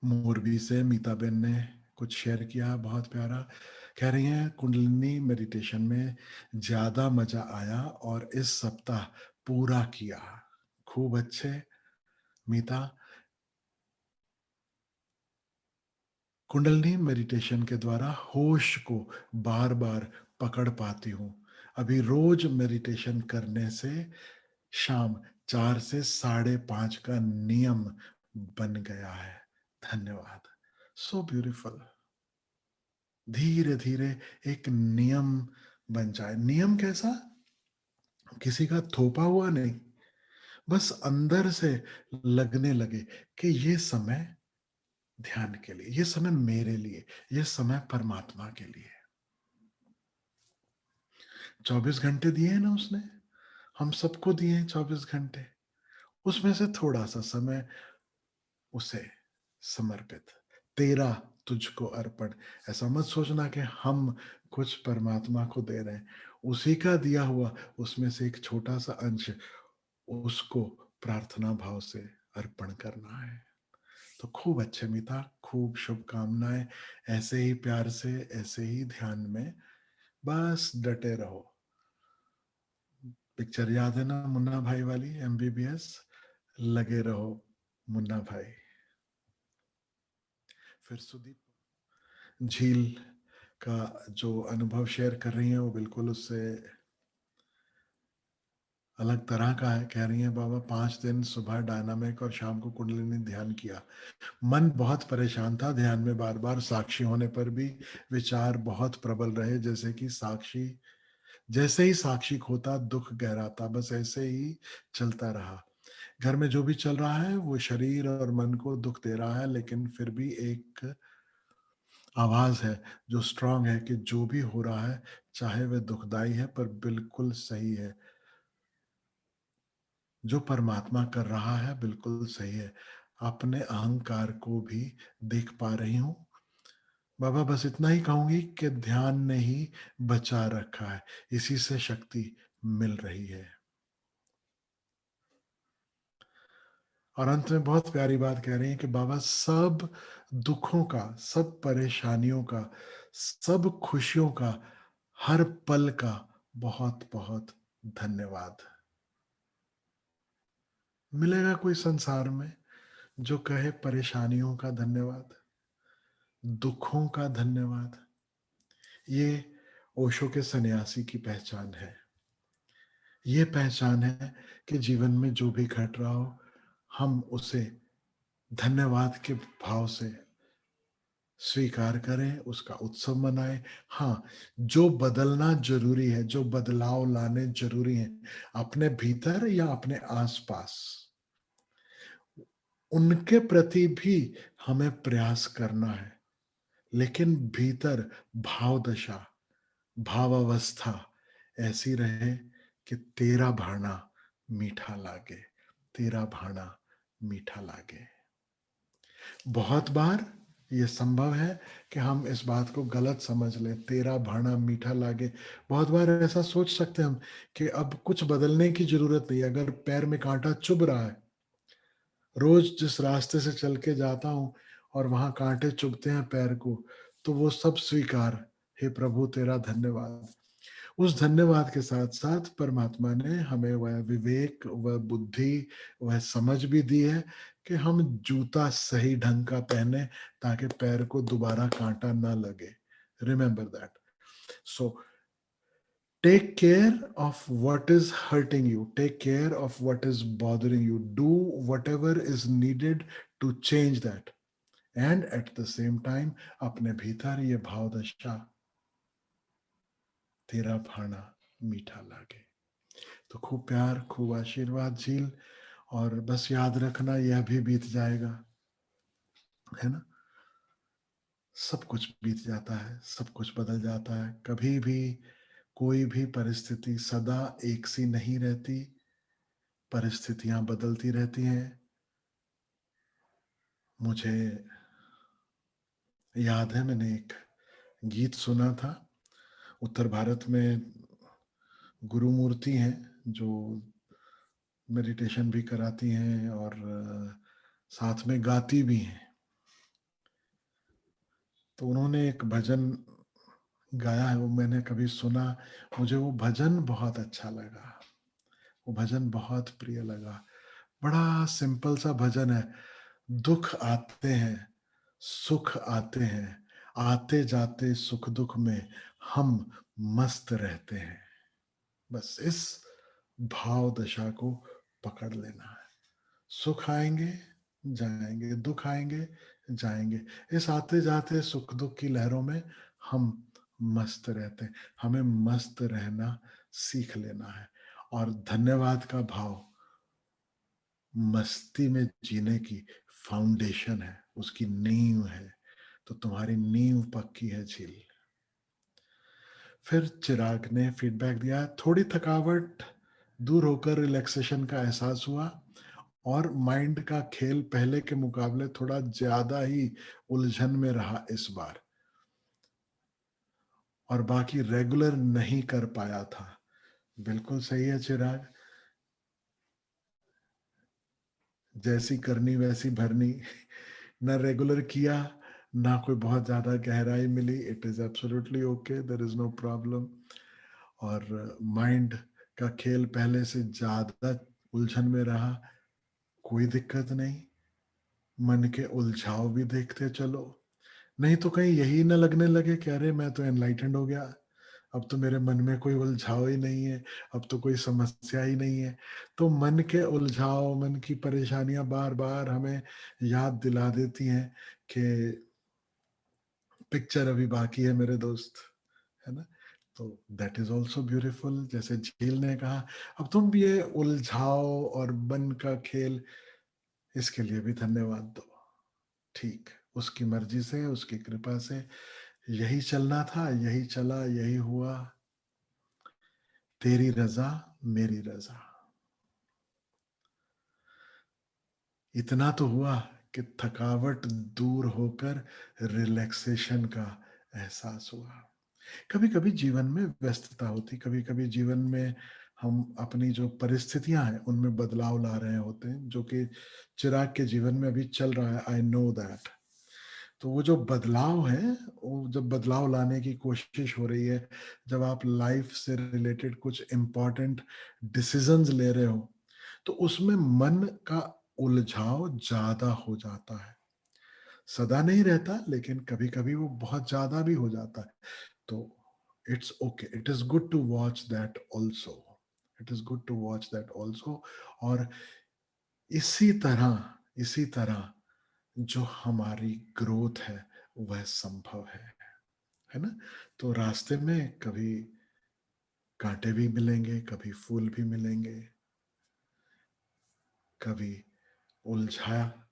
मोरबी से मीताबेन ने कुछ शेयर किया, बहुत प्यारा। कह रही हैं कुंडलिनी मेडिटेशन में ज्यादा मजा आया और इस सप्ताह पूरा किया। खूब अच्छे मीता। कुंडलिनी मेडिटेशन के द्वारा होश को बार बार पकड़ पाती हूँ। अभी रोज मेडिटेशन करने से शाम 4 से 5:30 का नियम बन गया है। धन्यवाद। So beautiful. धीरे धीरे एक नियम बन जाए। नियम कैसा? किसी का थोपा हुआ नहीं, बस अंदर से लगने लगे कि ये समय ध्यान के लिए, ये समय मेरे लिए, ये समय परमात्मा के लिए। 24 घंटे दिए हैं ना उसने, हम सबको दिए हैं 24 घंटे। उसमें से थोड़ा सा समय उसे समर्पित, तेरा तुझको अर्पण। ऐसा मत सोचना कि हम कुछ परमात्मा को दे रहे हैं, उसी का दिया हुआ उसमें से एक छोटा सा अंश उसको प्रार्थना भाव से अर्पण करना है। तो खूब अच्छे मिता, खूब शुभकामनाएं। ऐसे ही प्यार से, ऐसे ही ध्यान में बस डटे रहो। पिक्चर याद है ना मुन्ना भाई वाली, MBBS? लगे रहो मुन्ना भाई। फिर सुदीप झील का जो अनुभव शेयर कर रही हैं वो बिल्कुल उससे अलग तरह का है। कह रही हैं बाबा 5 दिन सुबह डायनामिक और शाम को कुंडलिनी ध्यान किया। मन बहुत परेशान था, ध्यान में बार बार साक्षी होने पर भी विचार बहुत प्रबल रहे, जैसे ही साक्षी खोता दुख गहराता, बस ऐसे ही चलता रहा। घर में जो भी चल रहा है वो शरीर और मन को दुख दे रहा है, लेकिन फिर भी एक आवाज है जो स्ट्रांग है कि जो भी हो रहा है, चाहे वह दुखदाई है पर बिल्कुल सही है। जो परमात्मा कर रहा है बिल्कुल सही है। अपने अहंकार को भी देख पा रही हूं। बाबा बस इतना ही कहूंगी कि ध्यान ने ही बचा रखा है, इसी से शक्ति मिल रही है। और अंत में बहुत प्यारी बात कह रही हैं कि बाबा सब दुखों का, सब परेशानियों का, सब खुशियों का, हर पल का बहुत बहुत धन्यवाद। मिलेगा कोई संसार में जो कहे परेशानियों का धन्यवाद, दुखों का धन्यवाद? ये ओशो के सन्यासी की पहचान है। ये पहचान है कि जीवन में जो भी घट रहा हो, हम उसे धन्यवाद के भाव से स्वीकार करें, उसका उत्सव मनाएं। हाँ, जो बदलना जरूरी है, जो बदलाव लाने जरूरी है अपने भीतर या अपने आसपास, उनके प्रति भी हमें प्रयास करना है। लेकिन भीतर भाव दशा, भाव अवस्था ऐसी रहे कि तेरा भाना मीठा लागे, तेरा भाना मीठा लागे। बहुत बार ये संभव है कि हम इस बात को गलत समझ लें, तेरा भाना मीठा लागे। बहुत बार ऐसा सोच सकते हैं हम कि अब कुछ बदलने की जरूरत नहीं। अगर पैर में कांटा चुभ रहा है, रोज जिस रास्ते से चल के जाता हूं और वहां कांटे चुभते हैं पैर को, तो वो सब स्वीकार। हे प्रभु तेरा धन्यवाद। उस धन्यवाद के साथ साथ परमात्मा ने हमें वह विवेक, वह बुद्धि, वह समझ भी दी है कि हम जूता सही ढंग का पहने ताकि पैर को दोबारा कांटा ना लगे। Remember that. So take care of what is hurting you, take care of what is bothering you, do whatever is needed to change that, and at the same time अपने भीतर ये भाव दशा, तेरा भाना मीठा लागे। तो खूब प्यार, खूब आशीर्वाद झील। और बस याद रखना यह भी बीत जाएगा, है ना? सब कुछ बीत जाता है, सब कुछ बदल जाता है। कभी भी कोई भी परिस्थिति सदा एक सी नहीं रहती, परिस्थितियां बदलती रहती हैं। मुझे याद है मैंने एक गीत सुना था। उत्तर भारत में गुरु मूर्ति हैं जो मेडिटेशन भी कराती हैं और साथ में गाती भी हैं। तो उन्होंने एक भजन गाया है, वो मैंने कभी सुना, मुझे वो भजन बहुत अच्छा लगा, वो भजन बहुत प्रिय लगा। बड़ा सिंपल सा भजन है। दुख आते हैं, सुख आते हैं, आते जाते सुख दुख में हम मस्त रहते हैं। बस इस भाव दशा को पकड़ लेना है। सुख आएंगे जाएंगे, दुख आएंगे जाएंगे, इस आते जाते सुख दुख की लहरों में हम मस्त रहते हैं। हमें मस्त रहना सीख लेना है। और धन्यवाद का भाव मस्ती में जीने की फाउंडेशन है, उसकी नींव है। तो तुम्हारी नींव पक्की है झील। फिर चिराग ने फीडबैक दिया, थोड़ी थकावट दूर होकर रिलैक्सेशन का एहसास हुआ और माइंड का खेल पहले के मुकाबले थोड़ा ज्यादा ही उलझन में रहा इस बार, और बाकी रेगुलर नहीं कर पाया था। बिल्कुल सही है चिराग, जैसी करनी वैसी भरनी। ना रेगुलर किया, ना कोई बहुत ज्यादा गहराई मिली, it is absolutely okay, there is no problem. और माइंड का खेल पहले से ज्यादा उलझन में रहा, कोई दिक्कत नहीं। मन के उलझाव भी देखते चलो, नहीं तो कहीं यही ना लगने लगे कि अरे मैं तो एनलाइटेंड हो गया, अब तो मेरे मन में कोई उलझाव ही नहीं है, अब तो कोई समस्या ही नहीं है। तो मन के उलझाव, मन की परेशानियां बार बार हमें याद दिला देती हैं कि पिक्चर अभी बाकी है मेरे दोस्त, है ना। तो दैट इज ऑल्सो ब्यूटिफुल। जैसे झील ने कहा, अब तुम भी ये उलझाव और मन का खेल, इसके लिए भी धन्यवाद दो। ठीक, उसकी मर्जी से, उसकी कृपा से यही चलना था, यही चला, यही हुआ। तेरी रजा मेरी रजा। इतना तो हुआ कि थकावट दूर होकर रिलैक्सेशन का एहसास हुआ। कभी कभी जीवन में व्यस्तता होती, कभी कभी जीवन में हम अपनी जो परिस्थितियां हैं उनमें बदलाव ला रहे होते हैं, जो कि चिराग के जीवन में अभी चल रहा है, आई नो दैट। तो वो जो बदलाव है, वो जब बदलाव लाने की कोशिश हो रही है, जब आप लाइफ से रिलेटेड कुछ इंपॉर्टेंट डिसीजंस ले रहे हो, तो उसमें मन का उलझाव ज्यादा हो जाता है। सदा नहीं रहता, लेकिन कभी कभी वो बहुत ज्यादा भी हो जाता है। तो it's okay, it is good to watch that also, it is good to watch that also. और इसी तरह जो हमारी ग्रोथ है वह संभव है ना। तो रास्ते में कभी कांटे भी मिलेंगे, कभी फूल भी मिलेंगे, कभी उलझा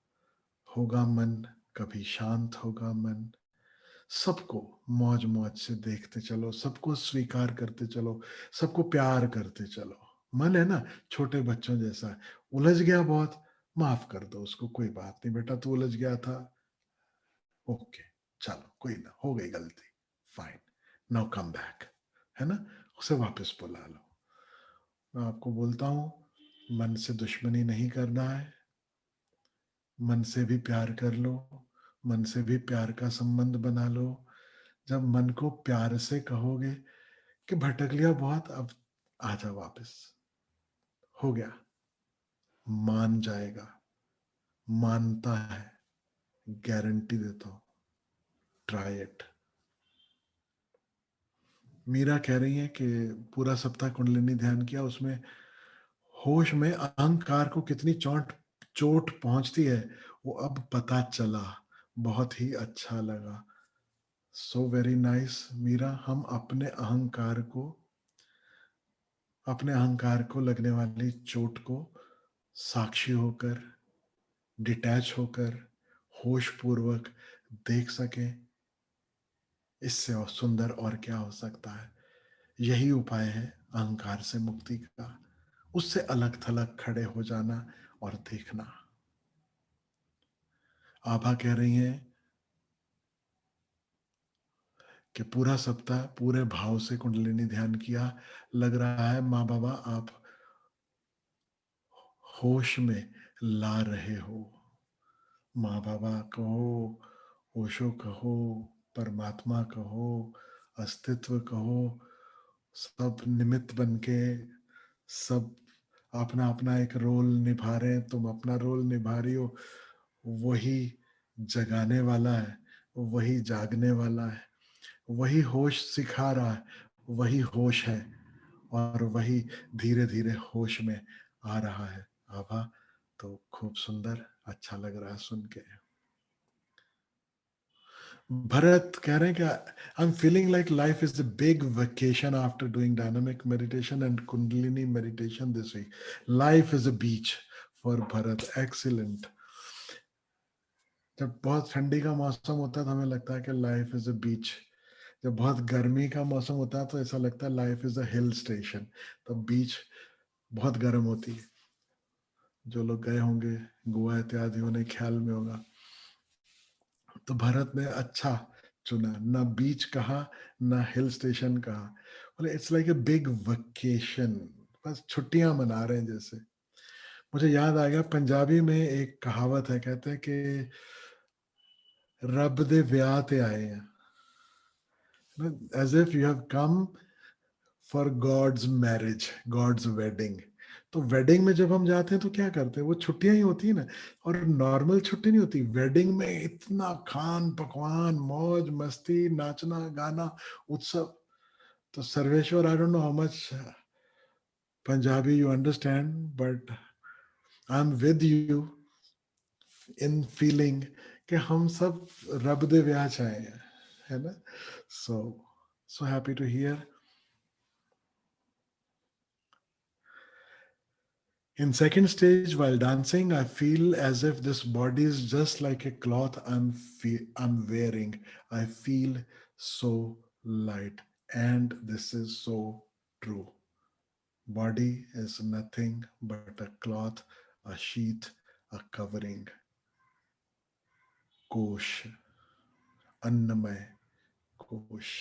होगा मन, कभी शांत होगा मन। सबको मौज मौज से देखते चलो, सबको स्वीकार करते चलो, सबको प्यार करते चलो। मन है ना छोटे बच्चों जैसा, उलझ गया बहुत, माफ कर दो उसको, कोई बात नहीं बेटा, तू उलझ गया था, ओके, चलो कोई ना, हो गई गलती, फाइन, नाउ कम बैक, है ना। उसे वापस बुला लो। मैं आपको बोलता हूं, मन से दुश्मनी नहीं करना है, मन से भी प्यार कर लो, मन से भी प्यार का संबंध बना लो। जब मन को प्यार से कहोगे कि भटक लिया बहुत, अब आजा वापस, हो गया, मान जाएगा, मानता है, गारंटी देता हूं, ट्राई इट। मीरा कह रही है कि पूरा सप्ताह कुंडलिनी ध्यान किया, उसमें होश में अहंकार को कितनी चोट चोट पहुंचती है वो अब पता चला, बहुत ही अच्छा लगा। So very nice Meera. हम अपने अहंकार को लगने वाली चोट को साक्षी होकर, डिटैच होकर, होश पूर्वक देख सके, इससे और सुंदर और क्या हो सकता है। यही उपाय है अहंकार से मुक्ति का, उससे अलग थलग खड़े हो जाना और देखना। आभा कह रही हैं कि पूरा सप्ताह पूरे भाव से कुंडलिनी ध्यान किया, लग रहा है माँ बाबा आप होश में ला रहे हो। माँ बाबा कहो, ओशो कहो, परमात्मा कहो, अस्तित्व कहो, सब निमित्त बन के, सब अपना अपना एक रोल निभा रहे हैं, तुम अपना रोल निभा रही हो, वही जगाने वाला है, वही जागने वाला है, वही होश सिखा रहा है, वही होश है, और वही धीरे धीरे होश में आ रहा है। आभा, तो खूब सुंदर, अच्छा लग रहा है सुन के। भरत कह रहे हैं कि I am feeling like life is the big vacation after doing dynamic meditation and kundalini meditation this week. Life is a beach for Bharat, excellent. जब बहुत ठंडी का मौसम होता है तो हमें लगता है कि लाइफ इज अ बीच, जब बहुत गर्मी का मौसम होता है तो ऐसा लगता है life is a hill station. तो बीच बहुत गर्म होती है, जो लोग गए होंगे गोवा इत्यादि उन्हें ख्याल में होगा। तो भारत ने अच्छा चुना, ना बीच कहा ना हिल स्टेशन कहा, बोले it's like a big vacation, बस छुट्टियां मना रहे हैं जैसे। मुझे याद आ गया, पंजाबी में एक कहावत है, कहते हैं कि रब दे ब्याह ते आए हैं, as if you have come for God's marriage, God's wedding. तो वेडिंग में जब हम जाते हैं तो क्या करते हैं, वो छुट्टियां ही होती है ना, और नॉर्मल छुट्टी नहीं होती। वेडिंग में इतना खान पकवान, मौज मस्ती, नाचना गाना, उत्सव। तो Sarveshwar, I don't know how much Punjabi you understand, but I am with you in feeling कि हम सब रब दे ब्याह चाहे हैं, है ना। So so happy to hear. In second stage, while dancing, I feel as if this body is just like a cloth I'm wearing. I feel so light, and this is so true. Body is nothing but a cloth, a sheath, a covering. Kosh, Annamay, Kosh.